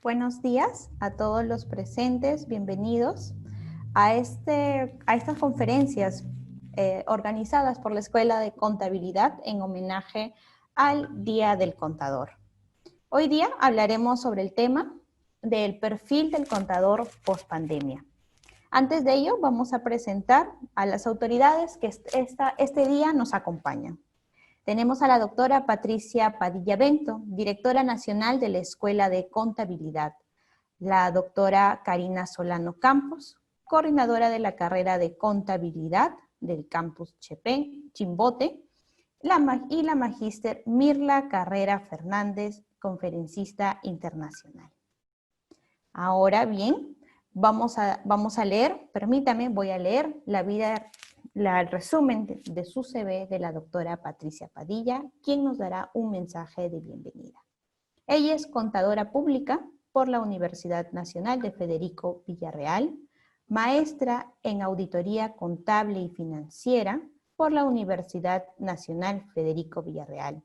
Buenos días a todos los presentes, bienvenidos a estas conferencias organizadas por la Escuela de Contabilidad en homenaje al Día del Contador. Hoy día hablaremos sobre el tema del perfil del contador post-pandemia. Antes de ello, vamos a presentar a las autoridades que este día nos acompañan. Tenemos a la doctora Patricia Padilla Bento, directora nacional de la Escuela de Contabilidad, la doctora Karina Solano Campos, coordinadora de la carrera de Contabilidad del campus Chimbote, y la magíster Mirla Carrera Fernández, conferencista internacional. Ahora bien, vamos a leer, permítame, voy a leer el resumen de su CV de la doctora Patricia Padilla, quien nos dará un mensaje de bienvenida. Ella es contadora pública por la Universidad Nacional de Federico Villarreal, maestra en auditoría contable y financiera por la Universidad Nacional Federico Villarreal,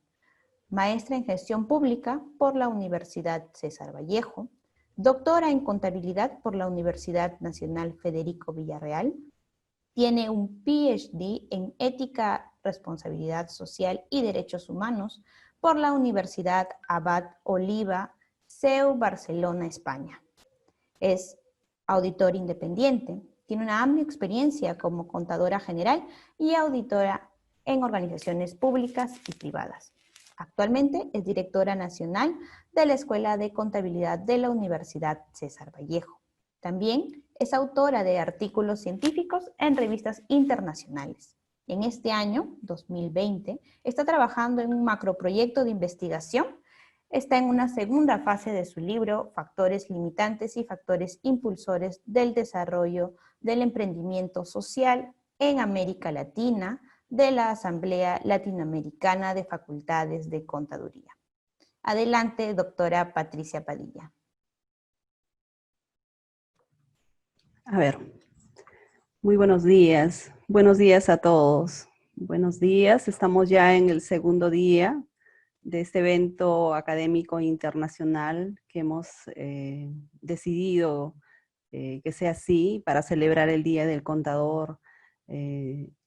maestra en gestión pública por la Universidad César Vallejo, doctora en contabilidad por la Universidad Nacional Federico Villarreal, tiene un PhD en ética, responsabilidad social y derechos humanos por la Universidad Abad Oliva, CEU Barcelona, España. Es auditor independiente, tiene una amplia experiencia como contadora general y auditora en organizaciones públicas y privadas. Actualmente es directora nacional de la Escuela de Contabilidad de la Universidad César Vallejo. También es autora de artículos científicos en revistas internacionales. En este año, 2020, está trabajando en un macroproyecto de investigación. Está en una segunda fase de su libro, Factores limitantes y factores impulsores del desarrollo del emprendimiento social en América Latina, de la Asamblea Latinoamericana de Facultades de Contaduría. Adelante, doctora Patricia Padilla. A ver, muy buenos días a todos. Buenos días, estamos ya en el segundo día de este evento académico internacional que hemos decidido que sea así para celebrar el Día del Contador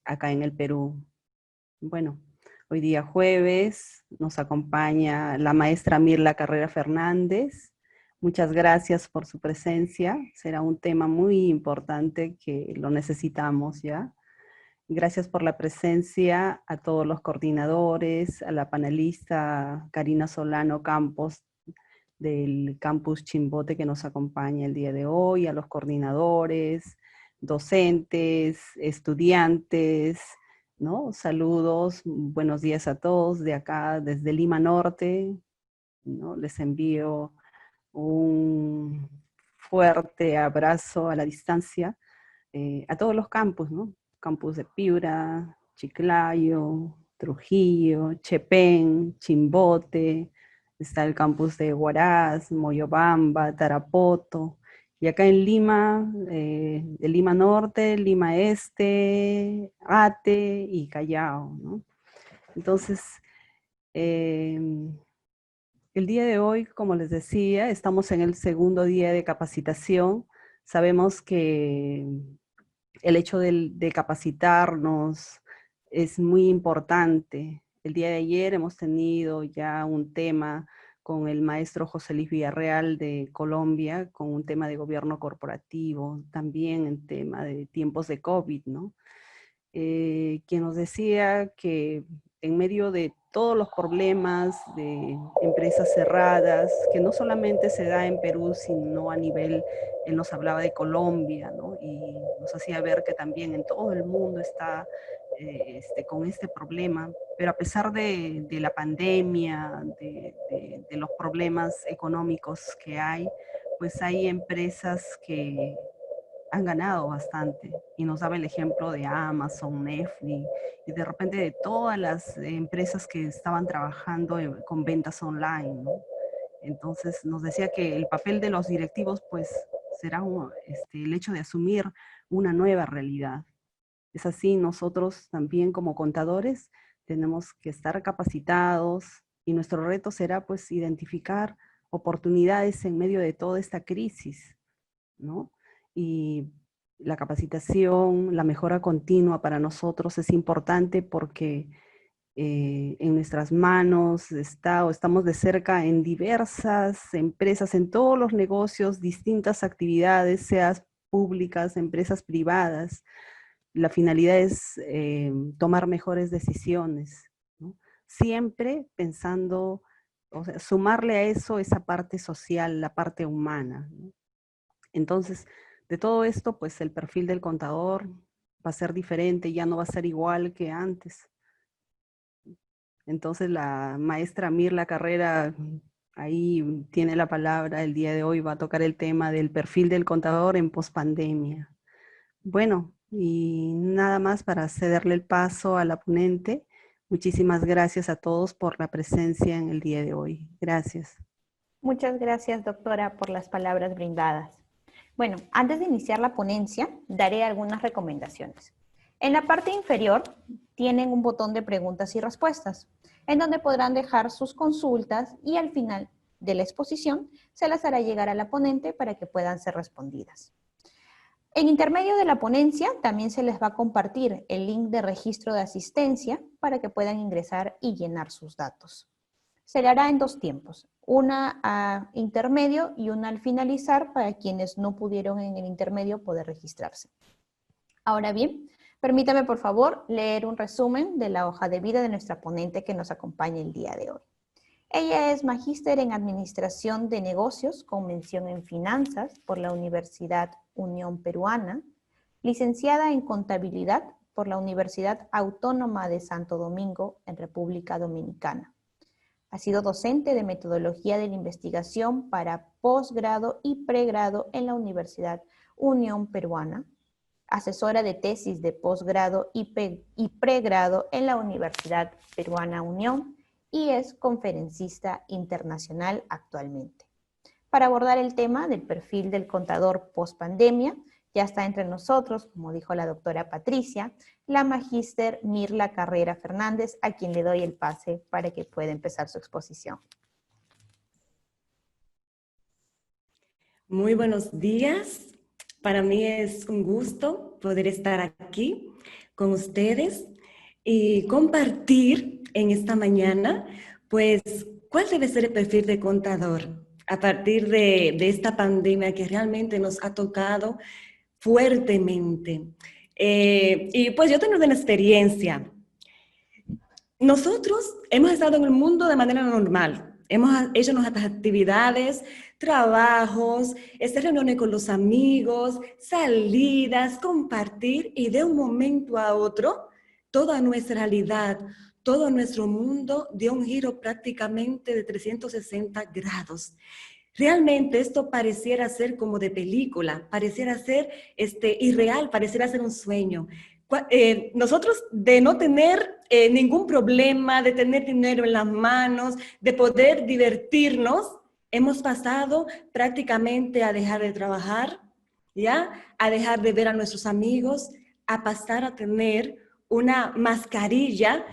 acá en el Perú. Bueno, hoy día jueves nos acompaña la maestra Mirla Carrera Fernández. Muchas gracias por su presencia. Será un tema muy importante que lo necesitamos ya. Gracias por la presencia a todos los coordinadores, a la panelista Karina Solano Campos del campus Chimbote que nos acompaña el día de hoy, a los coordinadores, docentes, estudiantes, ¿no? Saludos, buenos días a todos de acá, desde Lima Norte, ¿no? Les envío un fuerte abrazo a la distancia a todos los campus, ¿no? Campus de Piura, Chiclayo, Trujillo, Chepén, Chimbote, está el campus de Huaraz, Moyobamba, Tarapoto, y acá en Lima, de Lima Norte, Lima Este, Ate y Callao, ¿no? Entonces, el día de hoy, como les decía, estamos en el segundo día de capacitación. Sabemos que el hecho de capacitarnos es muy importante. El día de ayer hemos tenido ya un tema con el maestro José Luis Villarreal de Colombia, con un tema de gobierno corporativo, también en tema de tiempos de COVID, ¿no? Quien nos decía que en medio de todos los problemas de empresas cerradas, que no solamente se da en Perú, sino a nivel, él nos hablaba de Colombia, ¿no? Y nos hacía ver que también en todo el mundo está con este problema, pero a pesar de la pandemia, de los problemas económicos que hay, pues hay empresas que han ganado bastante, y nos daba el ejemplo de Amazon, Netflix, y de repente de todas las empresas que estaban trabajando con ventas online, ¿no? Entonces nos decía que el papel de los directivos pues será el hecho de asumir una nueva realidad. Es así, nosotros también como contadores tenemos que estar capacitados, y nuestro reto será pues identificar oportunidades en medio de toda esta crisis, ¿no? Y la capacitación, la mejora continua para nosotros es importante porque en nuestras manos está o estamos de cerca en diversas empresas, en todos los negocios, distintas actividades, sean públicas, empresas privadas. La finalidad es tomar mejores decisiones, ¿no? Siempre pensando, o sea, sumarle a eso esa parte social, la parte humana, ¿no? Entonces, de todo esto, pues el perfil del contador va a ser diferente, ya no va a ser igual que antes. Entonces la maestra Mirla Carrera ahí tiene la palabra el día de hoy, va a tocar el tema del perfil del contador en pospandemia. Bueno, y nada más para cederle el paso a la ponente. Muchísimas gracias a todos por la presencia en el día de hoy. Gracias. Muchas gracias, doctora, por las palabras brindadas. Bueno, antes de iniciar la ponencia, daré algunas recomendaciones. En la parte inferior tienen un botón de preguntas y respuestas, en donde podrán dejar sus consultas y al final de la exposición se las hará llegar a la ponente para que puedan ser respondidas. En intermedio de la ponencia también se les va a compartir el link de registro de asistencia para que puedan ingresar y llenar sus datos. Se le hará en 2 tiempos, una a intermedio y una al finalizar para quienes no pudieron en el intermedio poder registrarse. Ahora bien, permítame por favor leer un resumen de la hoja de vida de nuestra ponente que nos acompaña el día de hoy. Ella es magíster en Administración de Negocios con mención en Finanzas por la Universidad Unión Peruana, licenciada en Contabilidad por la Universidad Autónoma de Santo Domingo en República Dominicana. Ha sido docente de Metodología de la Investigación para posgrado y pregrado en la Universidad Unión Peruana, asesora de tesis de posgrado y pregrado en la Universidad Peruana Unión y es conferencista internacional actualmente. Para abordar el tema del perfil del contador post-pandemia, ya está entre nosotros, como dijo la doctora Patricia, la magíster Mirla Carrera Fernández, a quien le doy el pase para que pueda empezar su exposición. Muy buenos días. Para mí es un gusto poder estar aquí con ustedes y compartir en esta mañana, pues, cuál debe ser el perfil de contador a partir de esta pandemia que realmente nos ha tocado fuertemente. Y pues yo tengo una experiencia. Nosotros hemos estado en el mundo de manera normal. Hemos hecho nuestras actividades, trabajos, reuniones con los amigos, salidas, compartir y de un momento a otro, toda nuestra realidad, todo nuestro mundo dio un giro prácticamente de 360 grados. Realmente esto pareciera ser como de película, pareciera ser irreal, pareciera ser un sueño. Nosotros de no tener ningún problema, de tener dinero en las manos, de poder divertirnos, hemos pasado prácticamente a dejar de trabajar, ¿ya? A dejar de ver a nuestros amigos, a pasar a tener una mascarilla,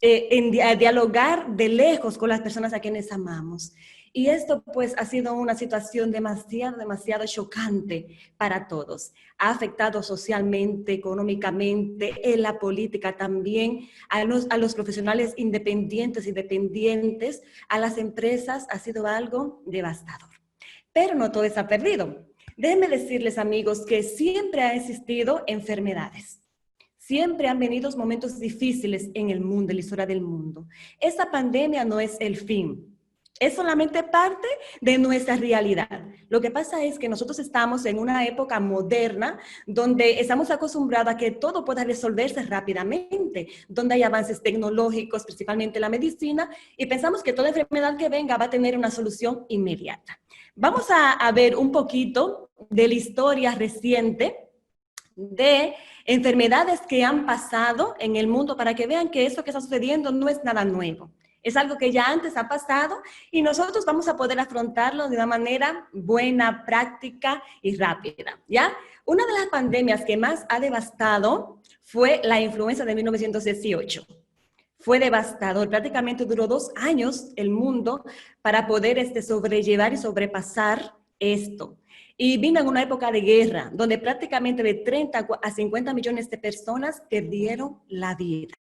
a dialogar de lejos con las personas a quienes amamos. Y esto pues ha sido una situación demasiado chocante para todos. Ha afectado socialmente, económicamente, en la política también, a los profesionales independientes y dependientes, a las empresas, ha sido algo devastador. Pero no todo está perdido. Déjenme decirles, amigos, que siempre han existido enfermedades. Siempre han venido momentos difíciles en el mundo, en la historia del mundo. Esta pandemia no es el fin. Es solamente parte de nuestra realidad. Lo que pasa es que nosotros estamos en una época moderna donde estamos acostumbrados a que todo pueda resolverse rápidamente, donde hay avances tecnológicos, principalmente en la medicina, y pensamos que toda enfermedad que venga va a tener una solución inmediata. Vamos a ver un poquito de la historia reciente de enfermedades que han pasado en el mundo para que vean que eso que está sucediendo no es nada nuevo. Es algo que ya antes ha pasado y nosotros vamos a poder afrontarlo de una manera buena, práctica y rápida, ¿ya? Una de las pandemias que más ha devastado fue la influenza de 1918. fue devastador. Prácticamente duró 2 años el mundo para poder sobrellevar y sobrepasar esto. Y vino en una época de guerra, donde prácticamente de 30 a 50 millones de personas perdieron la vida.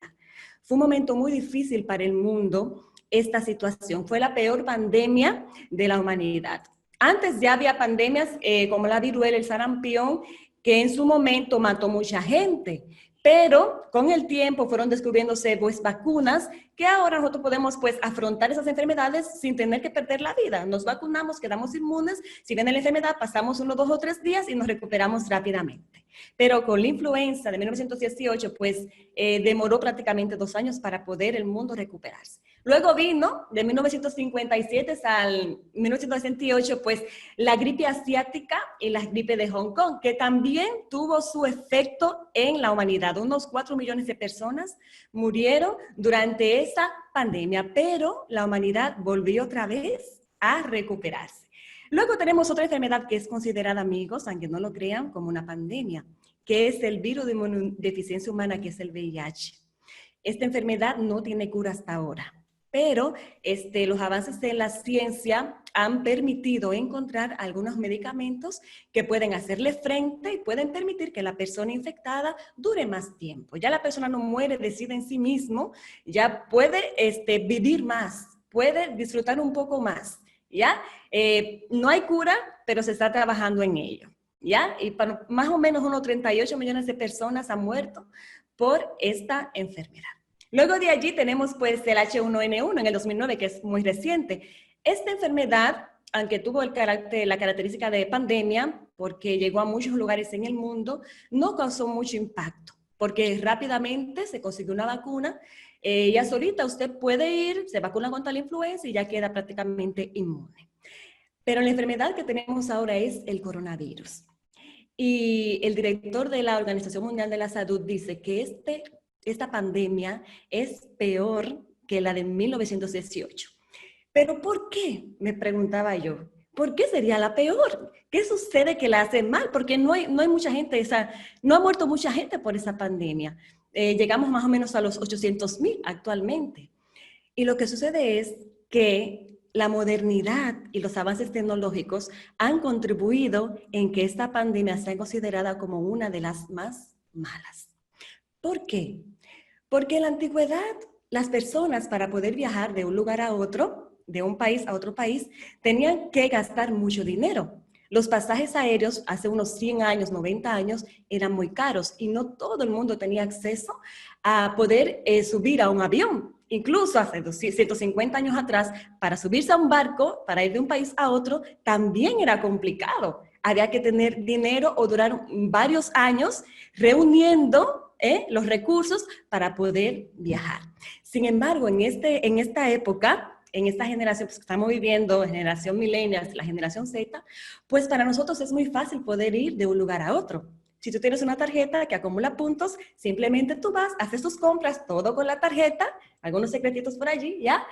Fue un momento muy difícil para el mundo esta situación. Fue la peor pandemia de la humanidad. Antes ya había pandemias como la viruela, el sarampión, que en su momento mató mucha gente. Pero con el tiempo fueron descubriéndose pues, vacunas que ahora nosotros podemos pues, afrontar esas enfermedades sin tener que perder la vida. Nos vacunamos, quedamos inmunes, si viene la enfermedad pasamos 1, 2 o 3 días y nos recuperamos rápidamente. Pero con la influenza de 1918 pues demoró prácticamente 2 años para poder el mundo recuperarse. Luego vino de 1957 al 1968 pues la gripe asiática y la gripe de Hong Kong, que también tuvo su efecto en la humanidad. Unos 4 millones de personas murieron durante esa pandemia, pero la humanidad volvió otra vez a recuperarse. Luego tenemos otra enfermedad que es considerada, amigos, aunque no lo crean, como una pandemia, que es el virus de inmunodeficiencia humana, que es el VIH. Esta enfermedad no tiene cura hasta ahora, pero los avances en la ciencia han permitido encontrar algunos medicamentos que pueden hacerle frente y pueden permitir que la persona infectada dure más tiempo. Ya la persona no muere de SIDA en sí mismo, ya puede vivir más, puede disfrutar un poco más, ¿ya? No hay cura, pero se está trabajando en ello, ¿ya? Y para más o menos unos 38 millones de personas han muerto por esta enfermedad. Luego de allí tenemos pues el H1N1 en el 2009, que es muy reciente. Esta enfermedad, aunque tuvo la característica de pandemia, porque llegó a muchos lugares en el mundo, no causó mucho impacto, porque rápidamente se consiguió una vacuna. Ya solita usted puede ir, se vacuna contra la influenza y ya queda prácticamente inmune. Pero la enfermedad que tenemos ahora es el coronavirus. Y el director de la Organización Mundial de la Salud dice que esta pandemia es peor que la de 1918. ¿Pero por qué? Me preguntaba yo. ¿Por qué sería la peor? ¿Qué sucede que la hace mal? Porque no hay mucha gente, no ha muerto mucha gente por esa pandemia. Llegamos más o menos a los 800,000 actualmente. Y lo que sucede es que la modernidad y los avances tecnológicos han contribuido en que esta pandemia sea considerada como una de las más malas. ¿Por qué? Porque en la antigüedad las personas para poder viajar de un lugar a otro, de un país a otro país, tenían que gastar mucho dinero. Los pasajes aéreos hace unos 100 años, 90 años, eran muy caros y no todo el mundo tenía acceso a poder subir a un avión. Incluso hace 150 años atrás, para subirse a un barco, para ir de un país a otro, también era complicado. Había que tener dinero o durar varios años reuniendo los recursos para poder viajar. Sin embargo, en esta época, en esta generación pues, que estamos viviendo, generación millennials, la generación Z, pues para nosotros es muy fácil poder ir de un lugar a otro. Si tú tienes una tarjeta que acumula puntos, simplemente tú vas, haces tus compras, todo con la tarjeta, algunos secretitos por allí, ¿ya?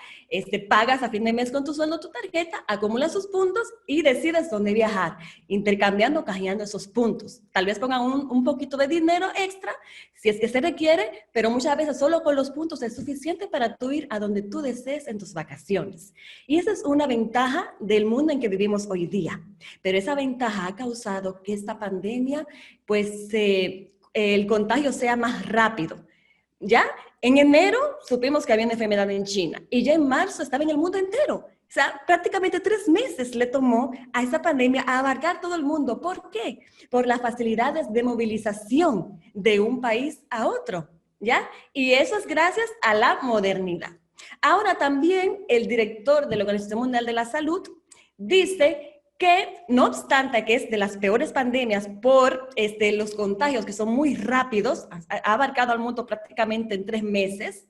Pagas a fin de mes con tu sueldo tu tarjeta, acumulas sus puntos y decides dónde viajar, intercambiando, canjeando esos puntos. Tal vez pongan un poquito de dinero extra, si es que se requiere, pero muchas veces solo con los puntos es suficiente para tú ir a donde tú desees en tus vacaciones. Y esa es una ventaja del mundo en que vivimos hoy día. Pero esa ventaja ha causado que esta pandemia, pues, el contagio sea más rápido. ¿Ya? En enero supimos que había una enfermedad en China y ya en marzo estaba en el mundo entero. O sea, prácticamente 3 meses le tomó a esa pandemia a abarcar todo el mundo. ¿Por qué? Por las facilidades de movilización de un país a otro, ¿ya? Y eso es gracias a la modernidad. Ahora también el director de la Organización Mundial de la Salud dice que, no obstante que es de las peores pandemias por los contagios que son muy rápidos, ha abarcado al mundo prácticamente en 3 meses,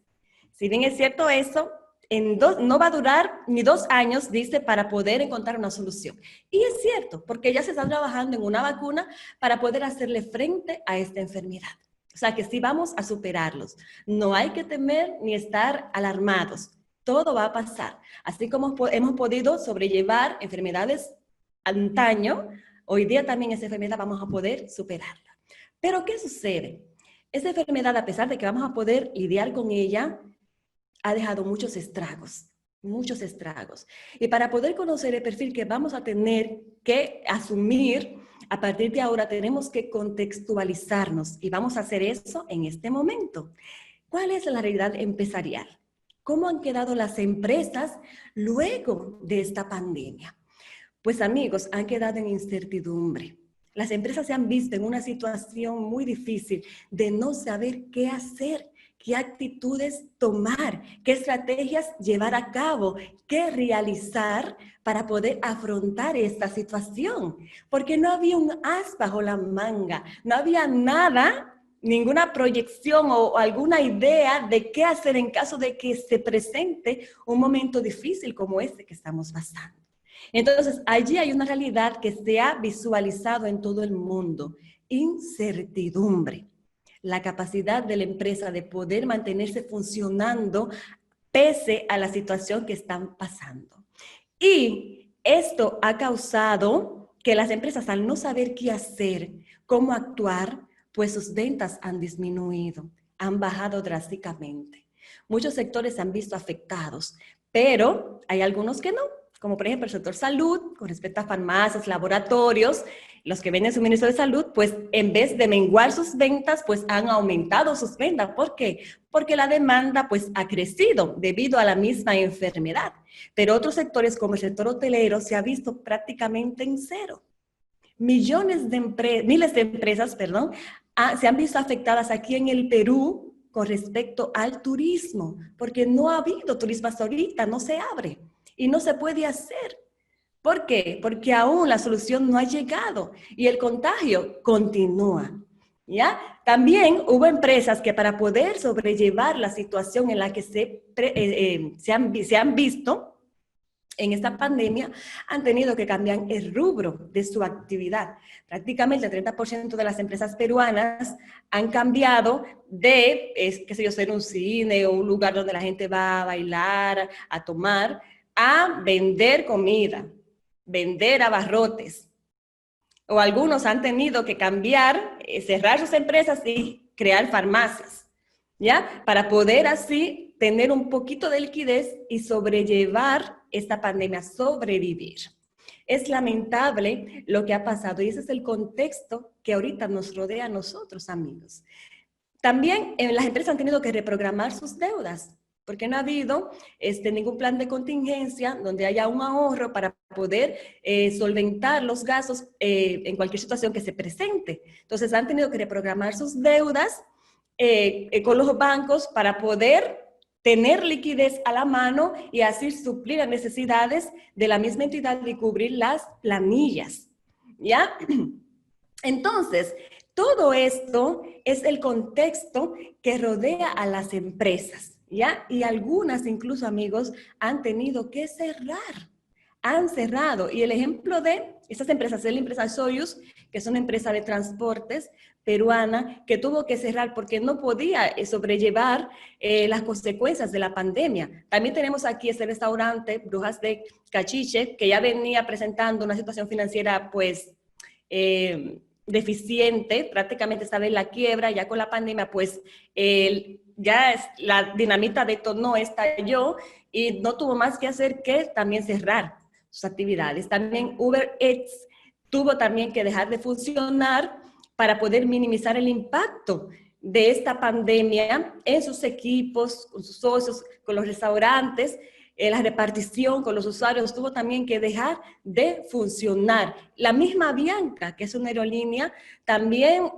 si bien es cierto eso, no va a durar ni 2 años, dice, para poder encontrar una solución. Y es cierto, porque ya se está trabajando en una vacuna para poder hacerle frente a esta enfermedad. O sea que sí vamos a superarlos. No hay que temer ni estar alarmados. Todo va a pasar. Así como hemos podido sobrellevar enfermedades antaño, hoy día también esa enfermedad vamos a poder superarla. Pero ¿qué sucede? Esa enfermedad, a pesar de que vamos a poder lidiar con ella, ha dejado muchos estragos. Muchos estragos. Y para poder conocer el perfil que vamos a tener que asumir, a partir de ahora tenemos que contextualizarnos y vamos a hacer eso en este momento. ¿Cuál es la realidad empresarial? ¿Cómo han quedado las empresas luego de esta pandemia? Pues amigos, han quedado en incertidumbre. Las empresas se han visto en una situación muy difícil de no saber qué hacer, qué actitudes tomar, qué estrategias llevar a cabo, qué realizar para poder afrontar esta situación. Porque no había un as bajo la manga, no había nada, ninguna proyección o alguna idea de qué hacer en caso de que se presente un momento difícil como este que estamos pasando. Entonces, allí hay una realidad que se ha visualizado en todo el mundo, incertidumbre. La capacidad de la empresa de poder mantenerse funcionando pese a la situación que están pasando. Y esto ha causado que las empresas, al no saber qué hacer, cómo actuar, pues sus ventas han disminuido, han bajado drásticamente. Muchos sectores se han visto afectados, pero hay algunos que no, como por ejemplo el sector salud, con respecto a farmacias, laboratorios, los que venden suministro de salud, pues en vez de menguar sus ventas, pues han aumentado sus ventas. ¿Por qué? Porque la demanda pues ha crecido debido a la misma enfermedad. Pero otros sectores como el sector hotelero se ha visto prácticamente en cero. Miles de empresas, se han visto afectadas aquí en el Perú con respecto al turismo, porque no ha habido turismo hasta ahorita, no se abre y no se puede hacer. ¿Por qué? Porque aún la solución no ha llegado y el contagio continúa, ¿ya? También hubo empresas que para poder sobrellevar la situación en la que se han visto en esta pandemia, han tenido que cambiar el rubro de su actividad. Prácticamente el 30% de las empresas peruanas han cambiado de, qué sé yo, ser un cine o un lugar donde la gente va a bailar, a tomar, a vender comida, vender abarrotes. O algunos han tenido que cambiar, cerrar sus empresas y crear farmacias, ¿ya? Para poder así tener un poquito de liquidez y sobrellevar esta pandemia, sobrevivir. Es lamentable lo que ha pasado y ese es el contexto que ahorita nos rodea a nosotros, amigos. También las empresas han tenido que reprogramar sus deudas, porque no ha habido ningún plan de contingencia donde haya un ahorro para poder solventar los gastos en cualquier situación que se presente. Entonces han tenido que reprogramar sus deudas con los bancos para poder tener liquidez a la mano y así suplir las necesidades de la misma entidad y cubrir las planillas, ¿ya? Entonces, todo esto es el contexto que rodea a las empresas, ¿ya? Y algunas, incluso amigos, han tenido que cerrar, han cerrado. Y el ejemplo de estas empresas es la empresa Soyuz, que es una empresa de transportes peruana, que tuvo que cerrar porque no podía sobrellevar las consecuencias de la pandemia. También tenemos aquí este restaurante, Brujas de Cachiche, que ya venía presentando una situación financiera, pues, deficiente, prácticamente estaba en la quiebra, ya con la pandemia, pues, la dinamita detonó, estalló, y no tuvo más que hacer que también cerrar sus actividades. También Uber Eats tuvo también que dejar de funcionar para poder minimizar el impacto de esta pandemia en sus equipos, con sus socios, con los restaurantes, la repartición con los usuarios tuvo también que dejar de funcionar. La misma Avianca, que es una aerolínea, también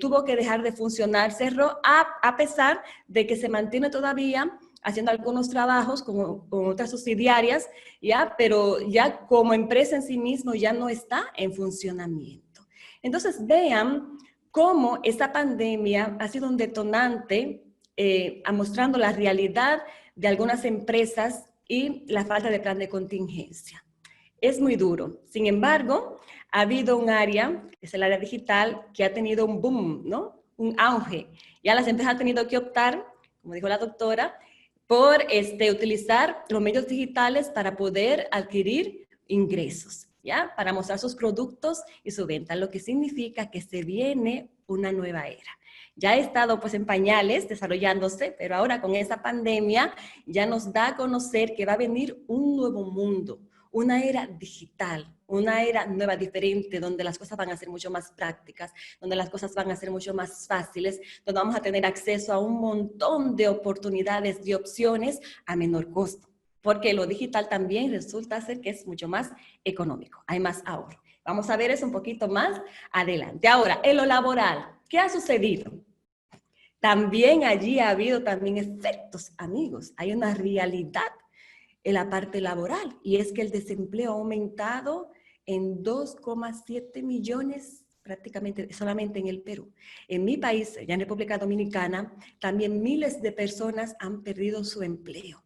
tuvo que dejar de funcionar, cerró a pesar de que se mantiene todavía haciendo algunos trabajos con otras subsidiarias, ¿ya? Pero ya como empresa en sí mismo ya no está en funcionamiento. Entonces vean cómo esta pandemia ha sido un detonante mostrando la realidad de algunas empresas y la falta de plan de contingencia. Es muy duro. Sin embargo, ha habido un área, que es el área digital, que ha tenido un boom, ¿no? Un auge. Ya las empresas han tenido que optar, como dijo la doctora, por utilizar los medios digitales para poder adquirir ingresos, ¿ya? Para mostrar sus productos y su venta, lo que significa que se viene una nueva era. Ya ha estado pues en pañales desarrollándose, pero ahora con esta pandemia ya nos da a conocer que va a venir un nuevo mundo, una era digital, una era nueva, diferente, donde las cosas van a ser mucho más prácticas, donde las cosas van a ser mucho más fáciles, donde vamos a tener acceso a un montón de oportunidades, de opciones a menor costo, porque lo digital también resulta ser que es mucho más económico, hay más ahorro. Vamos a ver eso un poquito más adelante. Ahora, en lo laboral, ¿qué ha sucedido? También allí ha habido también efectos, amigos, hay una realidad en la parte laboral, y es que el desempleo ha aumentado en 2,7 millones prácticamente solamente en el Perú. En mi país, ya en República Dominicana, también miles de personas han perdido su empleo.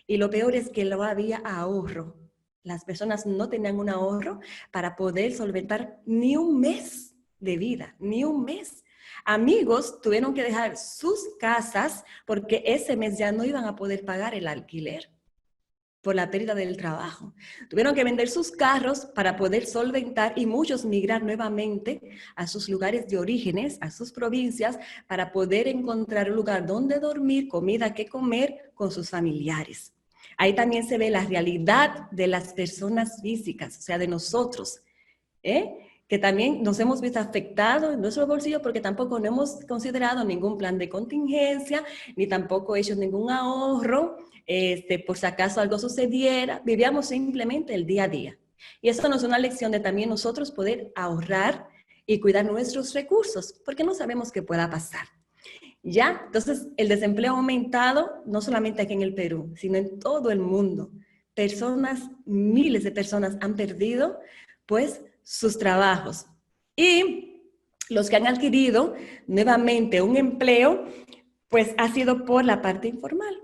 Y lo peor es que no había ahorro. Las personas no tenían un ahorro para poder solventar ni un mes de vida, ni un mes. Amigos tuvieron que dejar sus casas porque ese mes ya no iban a poder pagar el alquiler por la pérdida del trabajo. Tuvieron que vender sus carros para poder solventar y muchos migrar nuevamente a sus lugares de orígenes, a sus provincias, para poder encontrar un lugar donde dormir, comida que comer con sus familiares. Ahí también se ve la realidad de las personas físicas, o sea, de nosotros, que también nos hemos visto afectados en nuestro bolsillo porque tampoco no hemos considerado ningún plan de contingencia, ni tampoco hecho ningún ahorro, por si acaso algo sucediera. Vivíamos simplemente el día a día. Y eso nos es una lección de también nosotros poder ahorrar y cuidar nuestros recursos, porque no sabemos qué pueda pasar. ¿Ya? Entonces, el desempleo ha aumentado, no solamente aquí en el Perú, sino en todo el mundo. Personas, miles de personas han perdido, pues, sus trabajos. Y los que han adquirido nuevamente un empleo, pues ha sido por la parte informal.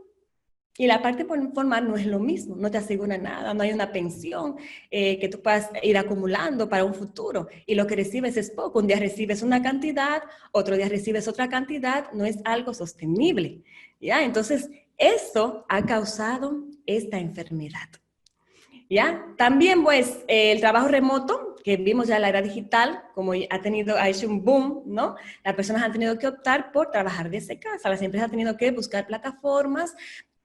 Y la parte informal no es lo mismo, no te asegura nada, no hay una pensión que tú puedas ir acumulando para un futuro. Y lo que recibes es poco, un día recibes una cantidad, otro día recibes otra cantidad, no es algo sostenible. ¿Ya? Entonces, eso ha causado esta enfermedad. ¿Ya? También, pues, el trabajo remoto, que vimos ya en la era digital, como ha hecho un boom, ¿no? Las personas han tenido que optar por trabajar desde casa. Las empresas han tenido que buscar plataformas,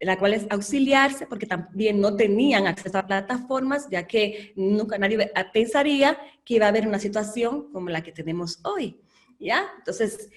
las cuales auxiliarse, porque también no tenían acceso a plataformas, ya que nunca nadie pensaría que iba a haber una situación como la que tenemos hoy, ¿ya? Entonces,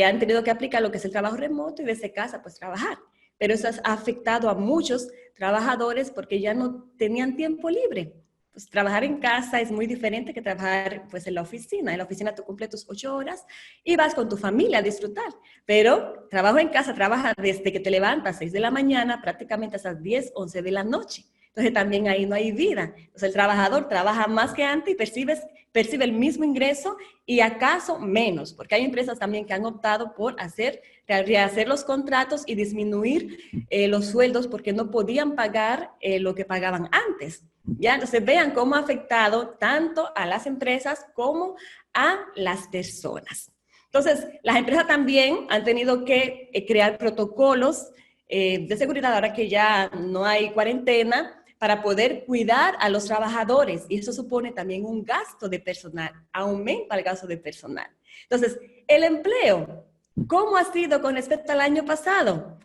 han tenido que aplicar lo que es el trabajo remoto y desde casa, pues, trabajar. Pero eso ha afectado a muchos trabajadores porque ya no tenían tiempo libre. Pues trabajar en casa es muy diferente que trabajar pues en la oficina. En la oficina tú cumples tus 8 horas y vas con tu familia a disfrutar. Pero trabajo en casa, trabajas desde que te levantas a 6 de la mañana prácticamente hasta las 10, 11 de la noche. Entonces también ahí no hay vida. Entonces el trabajador trabaja más que antes y percibe el mismo ingreso y acaso menos, porque hay empresas también que han optado por rehacer los contratos y disminuir los sueldos porque no podían pagar lo que pagaban antes. ¿Ya? Entonces vean cómo ha afectado tanto a las empresas como a las personas. Entonces, las empresas también han tenido que crear protocolos de seguridad ahora que ya no hay cuarentena para poder cuidar a los trabajadores, y eso supone también un gasto de personal, aumenta el gasto de personal. Entonces, el empleo, ¿cómo ha sido con respecto al año pasado?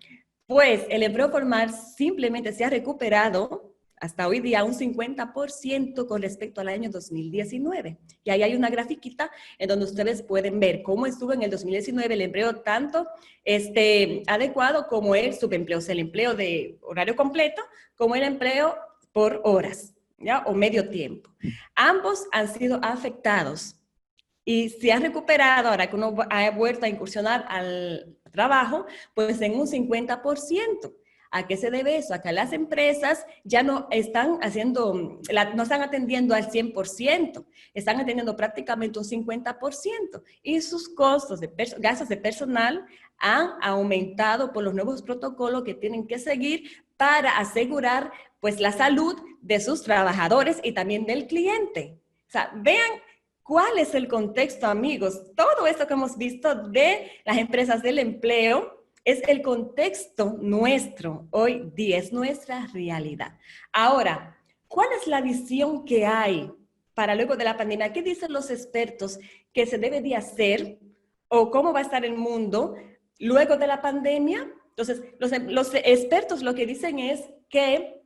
Pues el empleo formal simplemente se ha recuperado hasta hoy día un 50% con respecto al año 2019. Y ahí hay una grafiquita en donde ustedes pueden ver cómo estuvo en el 2019 el empleo tanto adecuado como el subempleo, o sea, el empleo de horario completo, como el empleo por horas, ¿ya? O medio tiempo. Ambos han sido afectados y se han recuperado ahora que uno ha vuelto a incursionar al trabajo, pues en un 50%. ¿A qué se debe eso? A que las empresas ya no están no están atendiendo al 100%, están atendiendo prácticamente un 50%, y sus costos gastos de personal han aumentado por los nuevos protocolos que tienen que seguir para asegurar pues la salud de sus trabajadores y también del cliente. O sea, vean cuál es el contexto, amigos. Todo esto que hemos visto de las empresas del empleo es el contexto nuestro hoy día, es nuestra realidad. Ahora, ¿cuál es la visión que hay para luego de la pandemia? ¿Qué dicen los expertos que se debe de hacer o cómo va a estar el mundo luego de la pandemia. Entonces, los expertos lo que dicen es que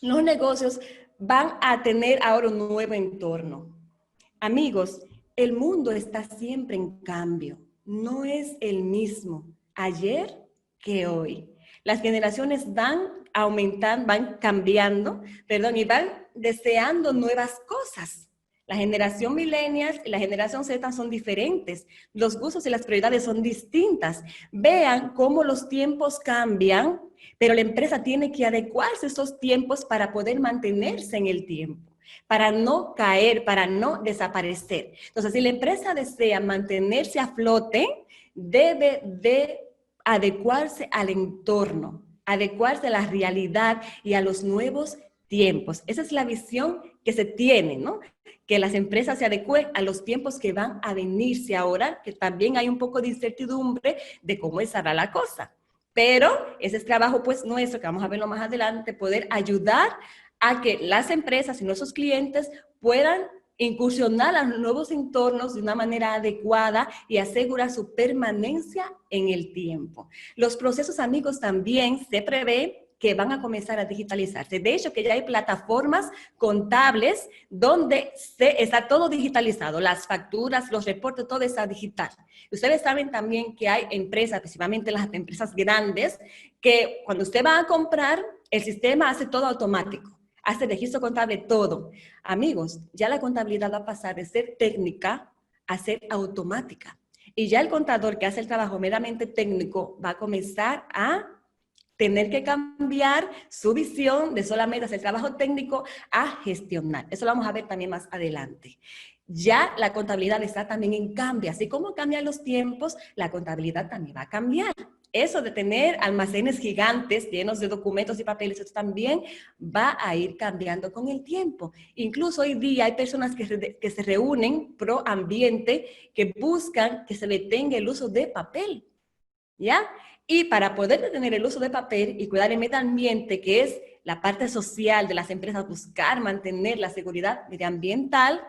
los negocios van a tener ahora un nuevo entorno. Amigos, el mundo está siempre en cambio, no es el mismo ayer que hoy. Las generaciones van aumentando, van cambiando, perdón, y van deseando nuevas cosas. La generación millennials y la generación Z son diferentes. Los gustos y las prioridades son distintas. Vean cómo los tiempos cambian, pero la empresa tiene que adecuarse a esos tiempos para poder mantenerse en el tiempo, para no caer, para no desaparecer. Entonces, si la empresa desea mantenerse a flote, debe de adecuarse al entorno, adecuarse a la realidad y a los nuevos tiempos. Esa es la visión que se tiene, ¿no? Que las empresas se adecúen a los tiempos que van a venirse ahora, que también hay un poco de incertidumbre de cómo estará la cosa. Pero ese es trabajo pues nuestro, que vamos a verlo más adelante, poder ayudar a que las empresas y nuestros clientes puedan incursionar a los nuevos entornos de una manera adecuada y asegurar su permanencia en el tiempo. Los procesos, amigos, también se prevé que van a comenzar a digitalizarse. De hecho, que ya hay plataformas contables donde está todo digitalizado, las facturas, los reportes, todo está digital. Ustedes saben también que hay empresas, principalmente las empresas grandes, que cuando usted va a comprar, el sistema hace todo automático. Hace registro contable, todo. Amigos, ya la contabilidad va a pasar de ser técnica a ser automática. Y ya el contador que hace el trabajo meramente técnico va a comenzar a tener que cambiar su visión de solamente hacer trabajo técnico a gestionar. Eso lo vamos a ver también más adelante. Ya la contabilidad está también en cambio. Así como cambian los tiempos, la contabilidad también va a cambiar. Eso de tener almacenes gigantes llenos de documentos y papeles, eso también va a ir cambiando con el tiempo. Incluso hoy día hay personas que se reúnen pro ambiente, que buscan que se detenga el uso de papel, ¿ya? Y para poder detener el uso de papel y cuidar el medio ambiente, que es la parte social de las empresas, buscar mantener la seguridad medioambiental,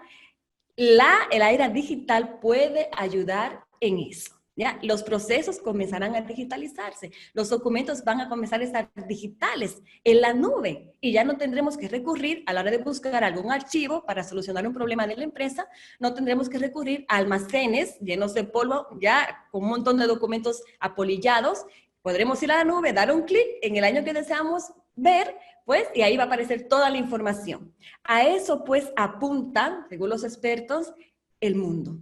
la era digital puede ayudar en eso. ¿Ya? Los procesos comenzarán a digitalizarse, los documentos van a comenzar a estar digitales en la nube y ya no tendremos que recurrir a la hora de buscar algún archivo para solucionar un problema de la empresa, no tendremos que recurrir a almacenes llenos de polvo, ya con un montón de documentos apolillados. Podremos ir a la nube, dar un clic en el año que deseamos ver, pues, y ahí va a aparecer toda la información. A eso, pues, apunta, según los expertos, el mundo.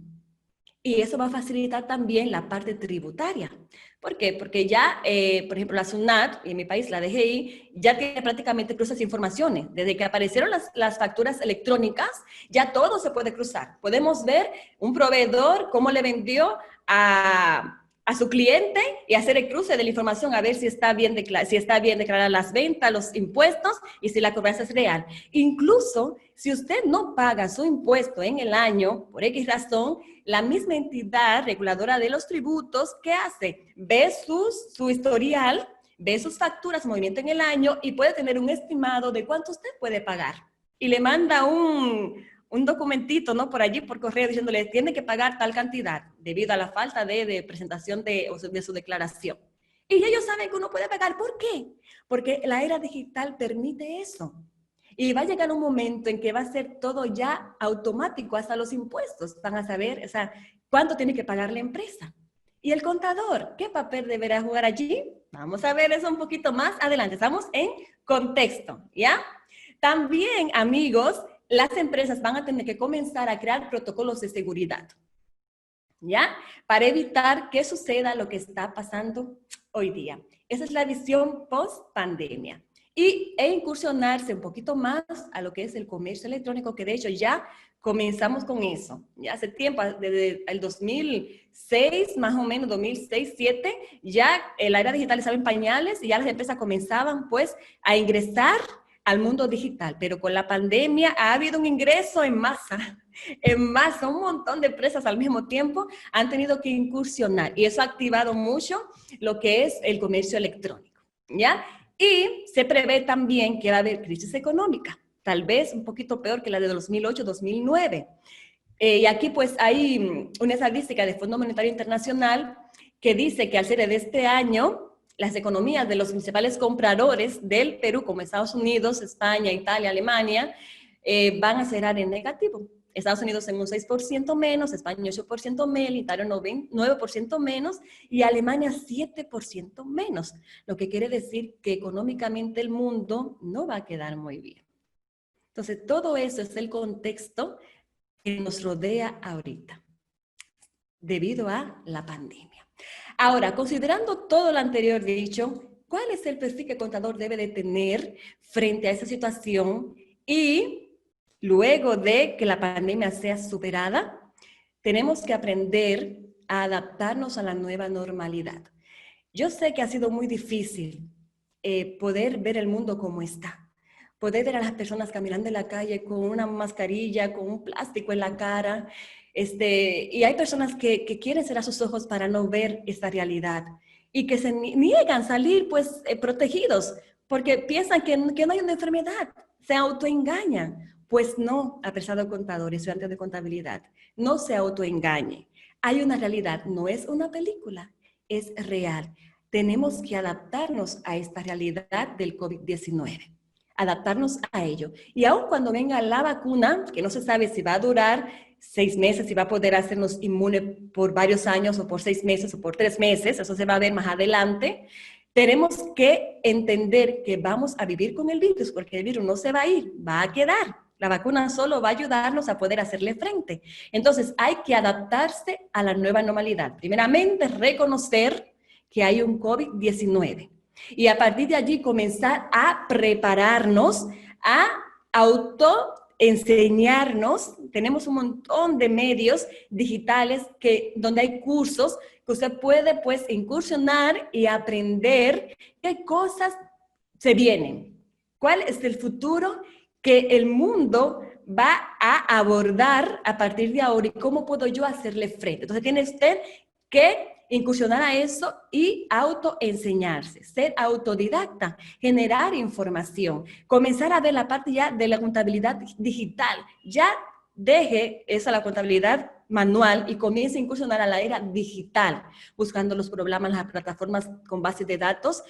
Y eso va a facilitar también la parte tributaria. ¿Por qué? Porque ya, por ejemplo, la SUNAT, y en mi país la DGI, ya tiene prácticamente cruzas informaciones. Desde que aparecieron las facturas electrónicas, ya todo se puede cruzar. Podemos ver un proveedor, cómo le vendió a su cliente y hacer el cruce de la información a ver si está bien declarar las ventas, los impuestos y si la cobranza es real. Incluso, si usted no paga su impuesto en el año, por X razón, la misma entidad reguladora de los tributos, ¿qué hace? Ve su historial, ve sus facturas, movimiento en el año y puede tener un estimado de cuánto usted puede pagar. Y le manda un documentito, ¿no? Por allí, por correo, diciéndole, tiene que pagar tal cantidad debido a la falta de presentación de su declaración. Y ellos saben que uno puede pagar. ¿Por qué? Porque la era digital permite eso. Y va a llegar un momento en que va a ser todo ya automático, hasta los impuestos. Van a saber, o sea, cuánto tiene que pagar la empresa. ¿Y el contador? ¿Qué papel deberá jugar allí? Vamos a ver eso un poquito más adelante. Estamos en contexto, ¿ya? También, amigos, las empresas van a tener que comenzar a crear protocolos de seguridad, ¿ya? Para evitar que suceda lo que está pasando hoy día. Esa es la visión post-pandemia. E incursionarse un poquito más a lo que es el comercio electrónico, que de hecho ya comenzamos con eso. Ya hace tiempo, desde el 2006, más o menos, 2006, 2007, ya la era digital estaba en pañales y ya las empresas comenzaban pues a ingresar al mundo digital, pero con la pandemia ha habido un ingreso en masa, un montón de empresas al mismo tiempo han tenido que incursionar y eso ha activado mucho lo que es el comercio electrónico, ¿ya? Y se prevé también que va a haber crisis económica, tal vez un poquito peor que la de 2008-2009. Y aquí pues hay una estadística del Fondo Monetario Internacional que dice que al cierre de este año, las economías de los principales compradores del Perú, como Estados Unidos, España, Italia, Alemania, van a cerrar en negativo. Estados Unidos en un 6% menos, España 8% menos, Italia 9% menos y Alemania 7% menos, lo que quiere decir que económicamente el mundo no va a quedar muy bien. Entonces, todo eso es el contexto que nos rodea ahorita, debido a la pandemia. Ahora, considerando todo lo anterior dicho, ¿cuál es el perfil que el contador debe de tener frente a esa situación? Y luego de que la pandemia sea superada, tenemos que aprender a adaptarnos a la nueva normalidad. Yo sé que ha sido muy difícil poder ver el mundo como está. Poder ver a las personas caminando en la calle con una mascarilla, con un plástico en la cara. Y hay personas que quieren cerrar sus ojos para no ver esta realidad y que se niegan a salir pues protegidos porque piensan que no hay una enfermedad, se autoengañan. Pues no, apreciado contador y estudiante de contabilidad, no se autoengañe. Hay una realidad, no es una película, es real. Tenemos que adaptarnos a esta realidad del COVID-19. Adaptarnos a ello. Y aun cuando venga la vacuna, que no se sabe si va a durar 6 meses, si va a poder hacernos inmune por varios años o por 6 meses o por 3 meses, eso se va a ver más adelante, tenemos que entender que vamos a vivir con el virus, porque el virus no se va a ir, va a quedar. La vacuna solo va a ayudarnos a poder hacerle frente. Entonces hay que adaptarse a la nueva normalidad. Primeramente, reconocer que hay un COVID-19. Y a partir de allí comenzar a prepararnos, a autoenseñarnos. Tenemos un montón de medios digitales donde hay cursos que usted puede pues incursionar y aprender qué cosas se vienen. ¿Cuál es el futuro que el mundo va a abordar a partir de ahora y cómo puedo yo hacerle frente? Entonces tiene usted que incursionar a eso y autoenseñarse, ser autodidacta, generar información, comenzar a ver la parte ya de la contabilidad digital. Ya deje esa la contabilidad manual y comience a incursionar a la era digital, buscando los programas, las plataformas con bases de datos,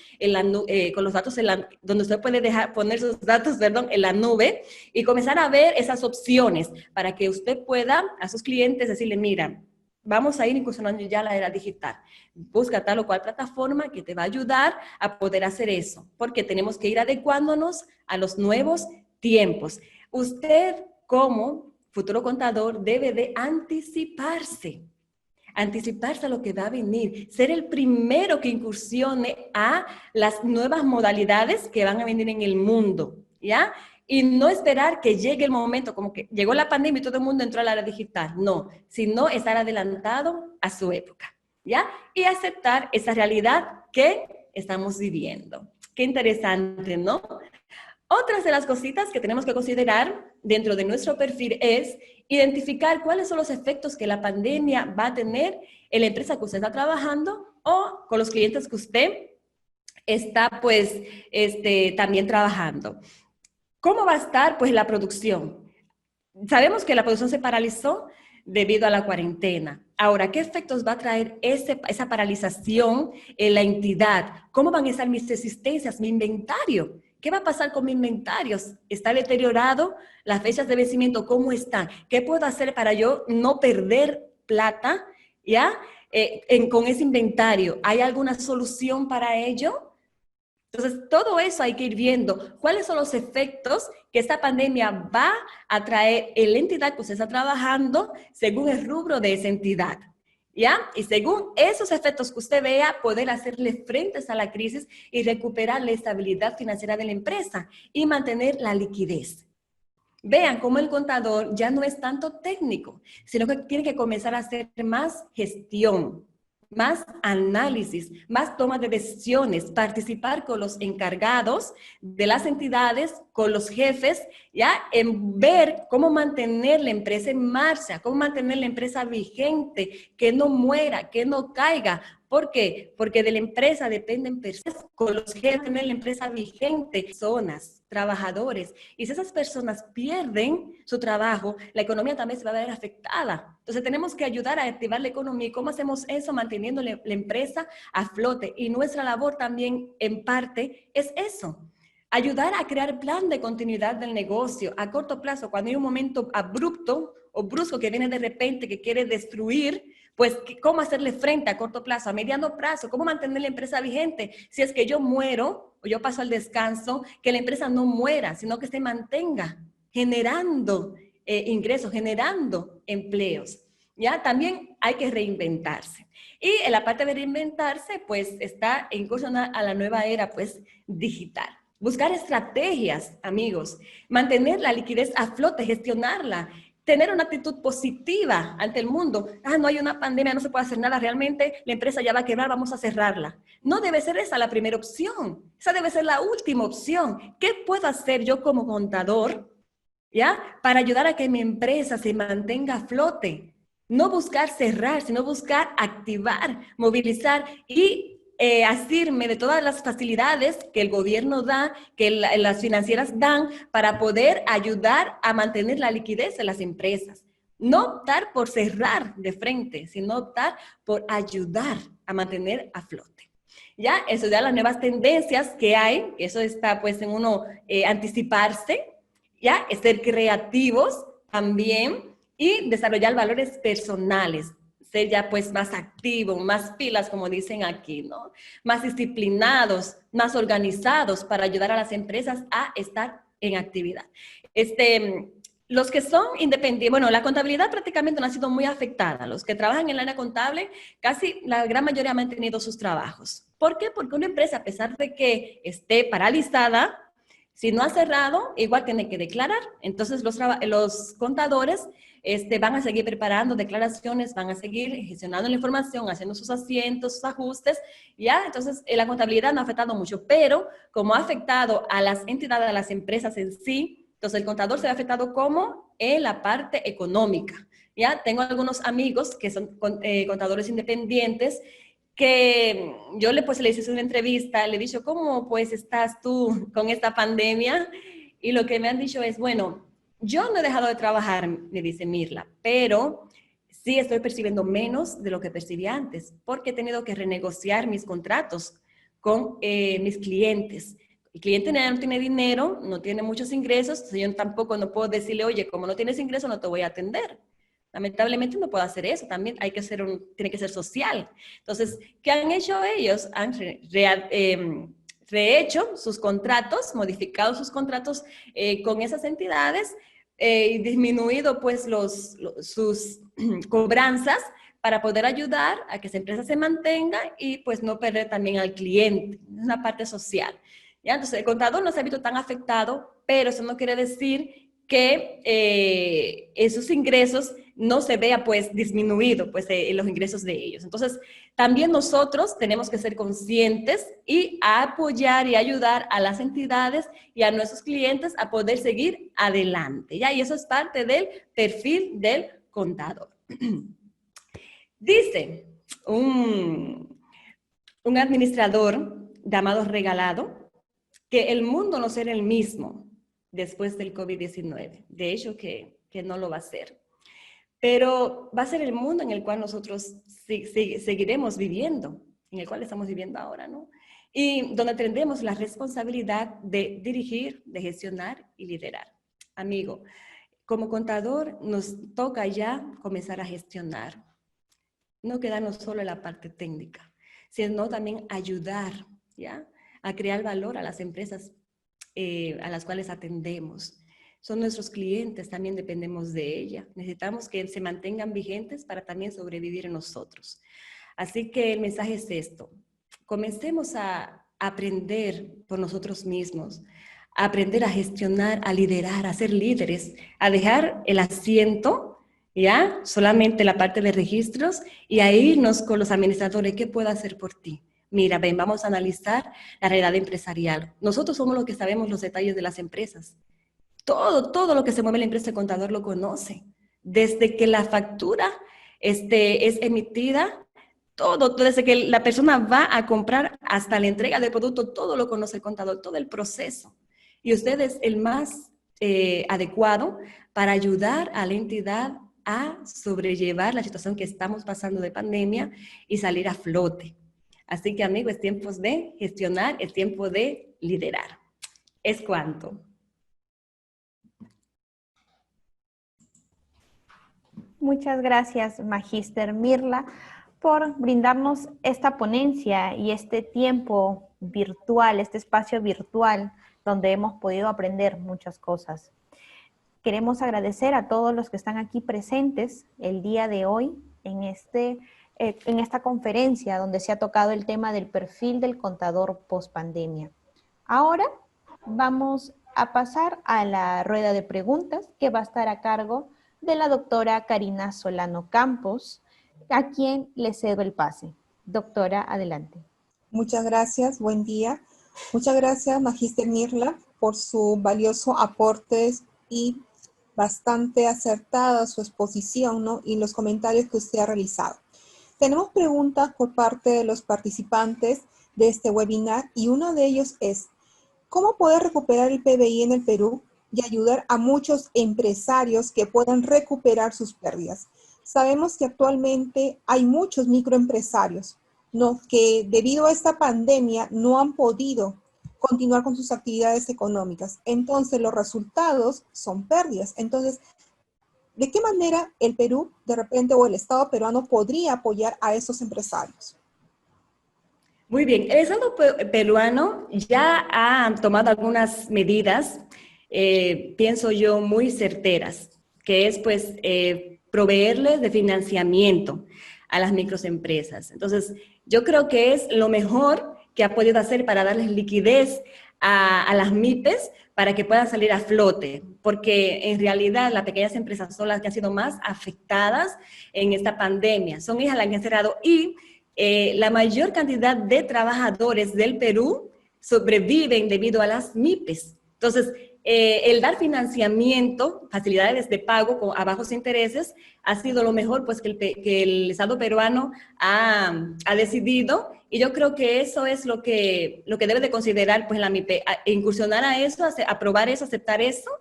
con los datos donde usted puede poner sus datos, en la nube y comenzar a ver esas opciones para que usted pueda a sus clientes decirle, mira, vamos a ir incursionando ya a la era digital. Busca tal o cual plataforma que te va a ayudar a poder hacer eso, porque tenemos que ir adecuándonos a los nuevos tiempos. Usted, como futuro contador, debe de anticiparse a lo que va a venir, ser el primero que incursione a las nuevas modalidades que van a venir en el mundo, ¿ya? Y no esperar que llegue el momento, como que llegó la pandemia y todo el mundo entró al área digital. No, sino estar adelantado a su época, ¿ya? Y aceptar esa realidad que estamos viviendo. Qué interesante, ¿no? Otras de las cositas que tenemos que considerar dentro de nuestro perfil es identificar cuáles son los efectos que la pandemia va a tener en la empresa que usted está trabajando o con los clientes que usted está, pues, también trabajando. ¿Cómo va a estar, pues, la producción? Sabemos que la producción se paralizó debido a la cuarentena. Ahora, ¿qué efectos va a traer esa paralización en la entidad? ¿Cómo van a estar mis existencias, mi inventario? ¿Qué va a pasar con mis inventarios? ¿Está deteriorado? ¿Las fechas de vencimiento cómo están? ¿Qué puedo hacer para yo no perder plata, ya? Con ese inventario, ¿hay alguna solución para ello? Entonces, todo eso hay que ir viendo. ¿Cuáles son los efectos que esta pandemia va a traer en la entidad que usted está trabajando según el rubro de esa entidad? ¿Ya? Y según esos efectos que usted vea, poder hacerle frente a la crisis y recuperar la estabilidad financiera de la empresa y mantener la liquidez. Vean cómo el contador ya no es tanto técnico, sino que tiene que comenzar a hacer más gestión, más análisis, más toma de decisiones, participar con los encargados de las entidades, con los jefes, ya en ver cómo mantener la empresa en marcha, cómo mantener la empresa vigente, que no muera, que no caiga, ¿Por qué? Porque de la empresa dependen personas, con los que tener la empresa vigente, personas, trabajadores. Y si esas personas pierden su trabajo, la economía también se va a ver afectada. Entonces tenemos que ayudar a activar la economía. ¿Y cómo hacemos eso? Manteniendo la empresa a flote. Y nuestra labor también, en parte, es eso. Ayudar a crear plan de continuidad del negocio a corto plazo, cuando hay un momento abrupto o brusco que viene de repente, que quiere destruir, pues cómo hacerle frente a corto plazo, a mediano plazo, cómo mantener la empresa vigente. Si es que yo muero o yo paso al descanso, que la empresa no muera, sino que se mantenga generando ingresos, generando empleos. ¿Ya? También hay que reinventarse. Y en la parte de reinventarse, pues está incursionar a la nueva era, pues digital. Buscar estrategias, amigos, mantener la liquidez a flote, gestionarla, tener una actitud positiva ante el mundo. No hay una pandemia, no se puede hacer nada, realmente la empresa ya va a quebrar, vamos a cerrarla. No debe ser esa la primera opción, esa debe ser la última opción. ¿Qué puedo hacer yo como contador, ya, para ayudar a que mi empresa se mantenga a flote? No buscar cerrar, sino buscar activar, movilizar y asirme de todas las facilidades que el gobierno da, que las financieras dan, para poder ayudar a mantener la liquidez de las empresas. No optar por cerrar de frente, sino optar por ayudar a mantener a flote. Ya, eso ya las nuevas tendencias que hay, eso está pues en uno anticiparse, ya, ser creativos también y desarrollar valores personales. Ser ya pues más activos, más pilas, como dicen aquí, ¿no? Más disciplinados, más organizados para ayudar a las empresas a estar en actividad. Los que son independientes, bueno, la contabilidad prácticamente no ha sido muy afectada. Los que trabajan en el área contable, casi la gran mayoría han mantenido sus trabajos. ¿Por qué? Porque una empresa, a pesar de que esté paralizada, si no ha cerrado, igual tiene que declarar. Entonces, los contadores van a seguir preparando declaraciones, van a seguir gestionando la información, haciendo sus asientos, sus ajustes, ¿ya? Entonces, la contabilidad no ha afectado mucho, pero como ha afectado a las entidades, a las empresas en sí, entonces el contador se ve afectado como en la parte económica, ¿ya? Tengo algunos amigos que son contadores independientes, que yo le hice una entrevista, le he dicho, ¿cómo pues estás tú con esta pandemia? Y lo que me han dicho es, bueno, yo no he dejado de trabajar, me dice Mirla, pero sí estoy percibiendo menos de lo que percibía antes, porque he tenido que renegociar mis contratos con mis clientes. El cliente no tiene dinero, no tiene muchos ingresos, yo tampoco no puedo decirle, oye, como no tienes ingresos, no te voy a atender. Lamentablemente no puedo hacer eso, también hay que tiene que ser social. Entonces, ¿qué han hecho ellos? Han rehecho sus contratos, modificado sus contratos con esas entidades y disminuido pues sus cobranzas para poder ayudar a que esa empresa se mantenga y pues no perder también al cliente. Es una parte social. ¿Ya? Entonces, el contador no se ha visto tan afectado, pero eso no quiere decir que esos ingresos no se vea pues disminuido pues los ingresos de ellos. Entonces, también nosotros tenemos que ser conscientes y apoyar y ayudar a las entidades y a nuestros clientes a poder seguir adelante, ¿ya? Y eso es parte del perfil del contador. Dice un administrador llamado Regalado que el mundo no será el mismo después del COVID-19. De hecho, que no lo va a ser. Pero va a ser el mundo en el cual nosotros seguiremos viviendo, en el cual estamos viviendo ahora, ¿no? Y donde tendremos la responsabilidad de dirigir, de gestionar y liderar. Amigo, como contador nos toca ya comenzar a gestionar. No quedarnos solo en la parte técnica, sino también ayudar, ¿ya? A crear valor a las empresas a las cuales atendemos. Son nuestros clientes, también dependemos de ella. Necesitamos que se mantengan vigentes para también sobrevivir en nosotros. Así que el mensaje es esto. Comencemos a aprender por nosotros mismos, a aprender a gestionar, a liderar, a ser líderes, a dejar el asiento, ¿ya? Solamente la parte de registros y a irnos con los administradores. ¿Qué puedo hacer por ti? Mira, ven, vamos a analizar la realidad empresarial. Nosotros somos los que sabemos los detalles de las empresas. Todo lo que se mueve en la empresa, el contador lo conoce. Desde que la factura es emitida todo, desde que la persona va a comprar hasta la entrega del producto, todo lo conoce el contador, todo el proceso. Y usted es el más adecuado para ayudar a la entidad a sobrellevar la situación que estamos pasando de pandemia y salir a flote. Así que, amigo, es tiempo de gestionar, es tiempo de liderar. Es cuanto. Muchas gracias, Magíster Mirla, por brindarnos esta ponencia y este tiempo virtual, este espacio virtual donde hemos podido aprender muchas cosas. Queremos agradecer a todos los que están aquí presentes el día de hoy en esta conferencia donde se ha tocado el tema del perfil del contador post-pandemia. Ahora vamos a pasar a la rueda de preguntas que va a estar a cargo de la doctora Karina Solano Campos, a quien le cedo el pase. Doctora, adelante. Muchas gracias, buen día. Muchas gracias, Magíster Mirla, por su valioso aporte y bastante acertada su exposición, ¿no? Y los comentarios que usted ha realizado. Tenemos preguntas por parte de los participantes de este webinar y uno de ellos es, ¿cómo poder recuperar el PBI en el Perú y ayudar a muchos empresarios que puedan recuperar sus pérdidas? Sabemos que actualmente hay muchos microempresarios, ¿no?, que debido a esta pandemia no han podido continuar con sus actividades económicas. Entonces, los resultados son pérdidas. Entonces, ¿de qué manera el Perú, de repente, o el Estado peruano podría apoyar a esos empresarios? Muy bien, el Estado peruano ya ha tomado algunas medidas, pienso yo, muy certeras, que es pues proveerles de financiamiento a las microempresas. Entonces, yo creo que es lo mejor que ha podido hacer para darles liquidez a las MIPES para que puedan salir a flote, porque en realidad las pequeñas empresas son las que han sido más afectadas en esta pandemia, son ellas las que han cerrado y la mayor cantidad de trabajadores del Perú sobreviven debido a las MIPES. Entonces, el dar financiamiento, facilidades de pago a bajos intereses, ha sido lo mejor pues, que el Estado peruano ha decidido, y yo creo que eso es lo que debe de considerar pues, la MIPE, incursionar a eso, aprobar eso, aceptar eso,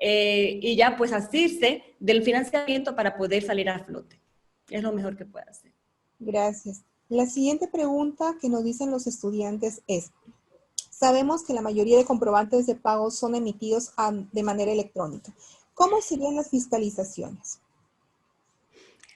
y ya pues asirse del financiamiento para poder salir a flote. Es lo mejor que puede hacer. Gracias. La siguiente pregunta que nos dicen los estudiantes es, sabemos que la mayoría de comprobantes de pago son emitidos de manera electrónica. ¿Cómo serían las fiscalizaciones?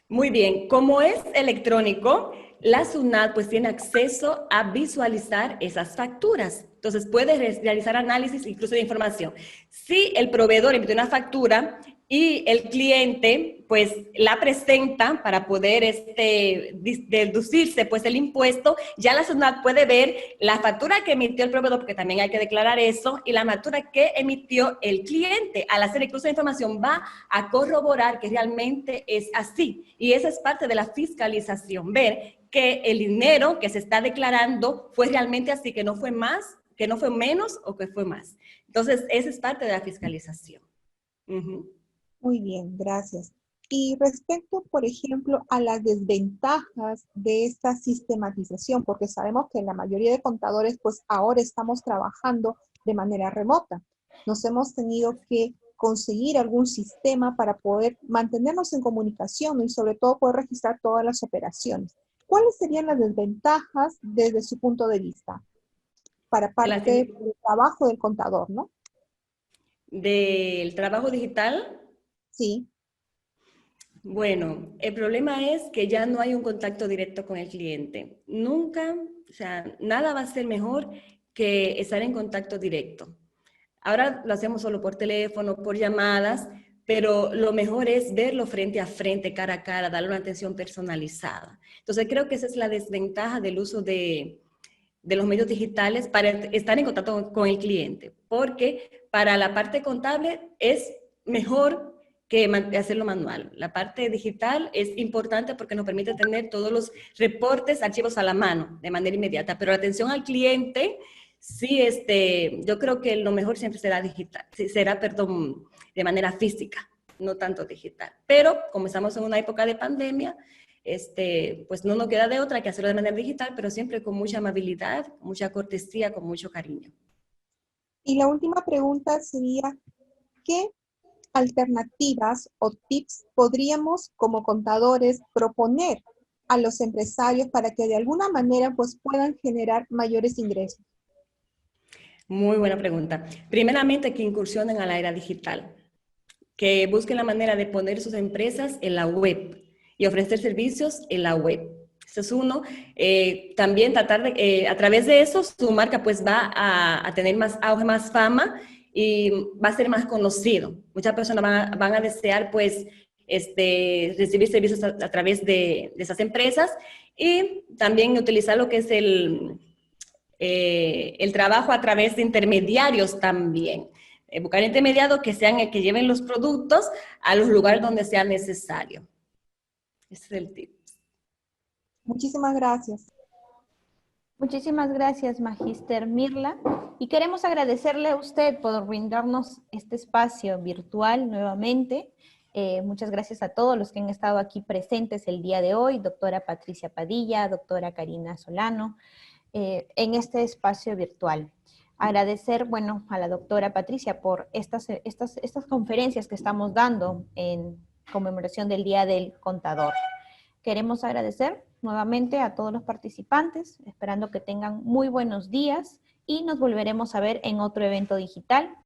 Muy bien, como es electrónico, la SUNAT pues tiene acceso a visualizar esas facturas. Entonces puede realizar análisis incluso de información. Si el proveedor emite una factura y el cliente pues la presenta para poder deducirse pues el impuesto, ya la SUNAT puede ver la factura que emitió el proveedor, porque también hay que declarar eso, y la factura que emitió el cliente. Al hacer incluso la información va a corroborar que realmente es así. Y esa es parte de la fiscalización, ver que el dinero que se está declarando fue realmente así, que no fue más, que no fue menos o que fue más. Entonces, esa es parte de la fiscalización. Muy bien, gracias. Y respecto, por ejemplo, a las desventajas de esta sistematización, porque sabemos que la mayoría de contadores, pues ahora estamos trabajando de manera remota. Nos hemos tenido que conseguir algún sistema para poder mantenernos en comunicación y sobre todo poder registrar todas las operaciones. ¿Cuáles serían las desventajas desde su punto de vista para parte del trabajo del contador, ¿no? ¿Del trabajo digital? Sí. Bueno, el problema es que ya no hay un contacto directo con el cliente. Nunca, o sea, nada va a ser mejor que estar en contacto directo. Ahora lo hacemos solo por teléfono, por llamadas, pero lo mejor es verlo frente a frente, cara a cara, darle una atención personalizada. Entonces creo que esa es la desventaja del uso de los medios digitales para estar en contacto con el cliente, porque para la parte contable es mejor que hacerlo manual. La parte digital es importante porque nos permite tener todos los reportes, archivos a la mano de manera inmediata, pero la atención al cliente, sí, yo creo que lo mejor siempre será digital, será, de manera física, no tanto digital. Pero como estamos en una época de pandemia, pues no nos queda de otra que hacerlo de manera digital, pero siempre con mucha amabilidad, mucha cortesía, con mucho cariño. Y la última pregunta sería, ¿qué alternativas o tips podríamos como contadores proponer a los empresarios para que de alguna manera pues puedan generar mayores ingresos? Muy buena pregunta. Primeramente, que incursionen a la era digital, que busquen la manera de poner sus empresas en la web y ofrecer servicios en la web. Eso es uno. También tratar de, a través de eso, su marca pues va a tener más auge, más fama y va a ser más conocido. Muchas personas van a desear pues recibir servicios a través de esas empresas y también utilizar lo que es el trabajo a través de intermediarios también. Buscar intermediarios que sean que lleven los productos a los lugares donde sea necesario. Ese es el tip. Muchísimas gracias. Muchísimas gracias, Magíster Mirla. Y queremos agradecerle a usted por brindarnos este espacio virtual nuevamente. Muchas gracias a todos los que han estado aquí presentes el día de hoy, doctora Patricia Padilla, doctora Karina Solano, en este espacio virtual. Agradecer, bueno, a la doctora Patricia por estas conferencias que estamos dando en conmemoración del Día del Contador. Queremos agradecer nuevamente a todos los participantes, esperando que tengan muy buenos días y nos volveremos a ver en otro evento digital